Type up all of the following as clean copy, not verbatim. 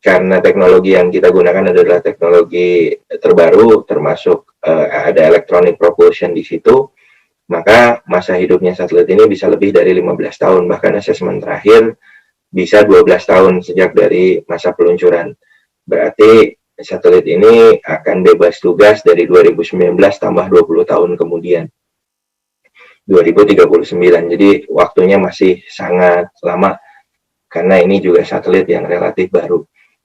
karena teknologi yang kita gunakan adalah teknologi terbaru, termasuk ada electronic propulsion di situ, maka masa hidupnya satelit ini bisa lebih dari 15 tahun, bahkan asesmen terakhir bisa 12 tahun sejak dari masa peluncuran. Berarti satelit ini akan bebas tugas dari 2019 tambah 20 tahun kemudian. 2039, jadi waktunya masih sangat lama, karena ini juga satelit yang relatif baru.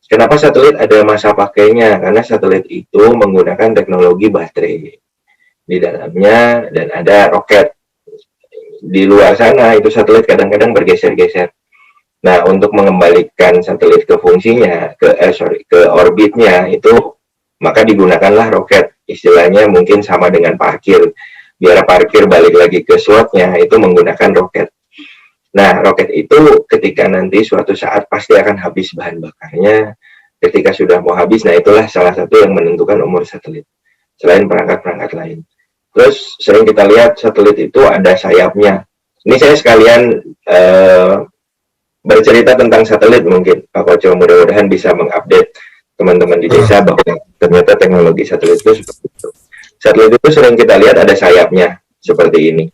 Kenapa satelit ada masa pakainya? Karena satelit itu menggunakan teknologi baterai di dalamnya dan ada roket. Di luar sana itu satelit kadang-kadang bergeser-geser. Nah, untuk mengembalikan satelit ke fungsinya, ke orbitnya itu, maka digunakanlah roket. Istilahnya mungkin sama dengan parkir. Biar parkir balik lagi ke slotnya, itu menggunakan roket. Nah, roket itu ketika nanti suatu saat pasti akan habis bahan bakarnya. Ketika sudah mau habis, nah itulah salah satu yang menentukan umur satelit. Selain perangkat-perangkat lain. Terus sering kita lihat satelit itu ada sayapnya. Ini saya sekalian bercerita tentang satelit mungkin. Pak Koco mudah-mudahan bisa mengupdate teman-teman di desa bahwa ternyata teknologi satelit itu seperti itu. Satelit itu sering kita lihat ada sayapnya seperti ini.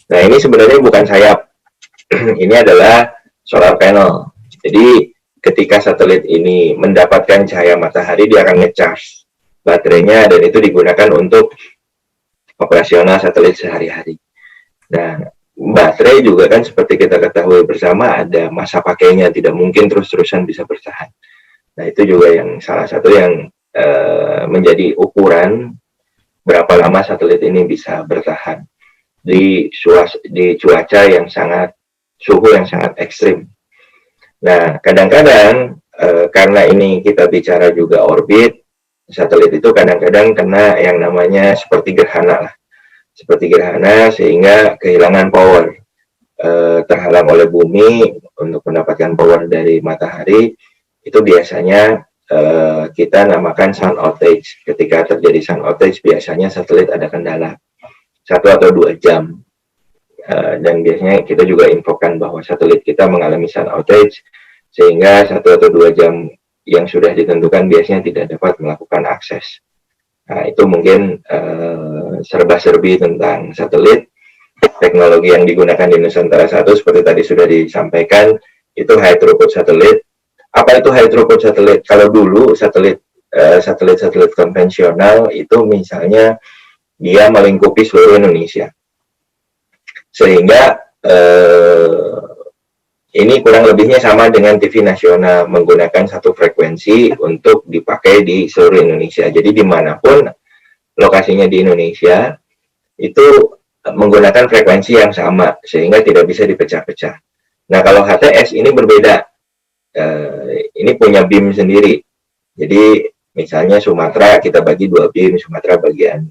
Nah, ini sebenarnya bukan sayap. Ini adalah solar panel. Jadi ketika satelit ini mendapatkan cahaya matahari, dia akan nge-charge baterainya dan itu digunakan untuk operasional satelit sehari-hari. Nah, baterai juga kan seperti kita ketahui bersama ada masa pakainya, tidak mungkin terus-terusan bisa bertahan. Nah, itu juga yang salah satu yang menjadi ukuran berapa lama satelit ini bisa bertahan di cuaca yang sangat, suhu yang sangat ekstrim. Nah, kadang-kadang karena ini kita bicara juga orbit, satelit itu kadang-kadang kena yang namanya seperti gerhana lah. Seperti gerhana sehingga kehilangan power. Terhalang oleh bumi untuk mendapatkan power dari matahari, itu biasanya kita namakan sun outage. Ketika terjadi sun outage, biasanya satelit ada kendala 1 atau 2 jam. Dan biasanya kita juga infokan bahwa satelit kita mengalami sun outage, sehingga 1 atau 2 jam yang sudah ditentukan biasanya tidak dapat melakukan akses. Nah, itu mungkin serba-serbi tentang satelit. Teknologi yang digunakan di Nusantara 1 seperti tadi sudah disampaikan, itu high throughput satelit. Apa itu high throughput satelit? Kalau dulu satelit konvensional itu misalnya dia melingkupi seluruh Indonesia. Sehingga ini kurang lebihnya sama dengan TV nasional, menggunakan satu frekuensi untuk dipakai di seluruh Indonesia. Jadi dimanapun lokasinya di Indonesia, itu menggunakan frekuensi yang sama, sehingga tidak bisa dipecah-pecah. Nah, kalau HTS ini berbeda. Ini punya beam sendiri. Jadi misalnya Sumatera kita bagi 2 beam, Sumatera bagian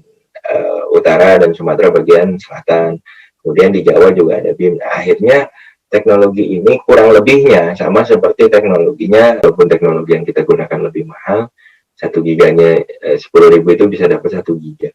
utara dan Sumatera bagian selatan. Kemudian di Jawa juga ada beam. Nah, akhirnya teknologi ini kurang lebihnya sama seperti teknologinya, walaupun teknologi yang kita gunakan lebih mahal, 1 giganya 10.000 itu bisa dapat 1 giga.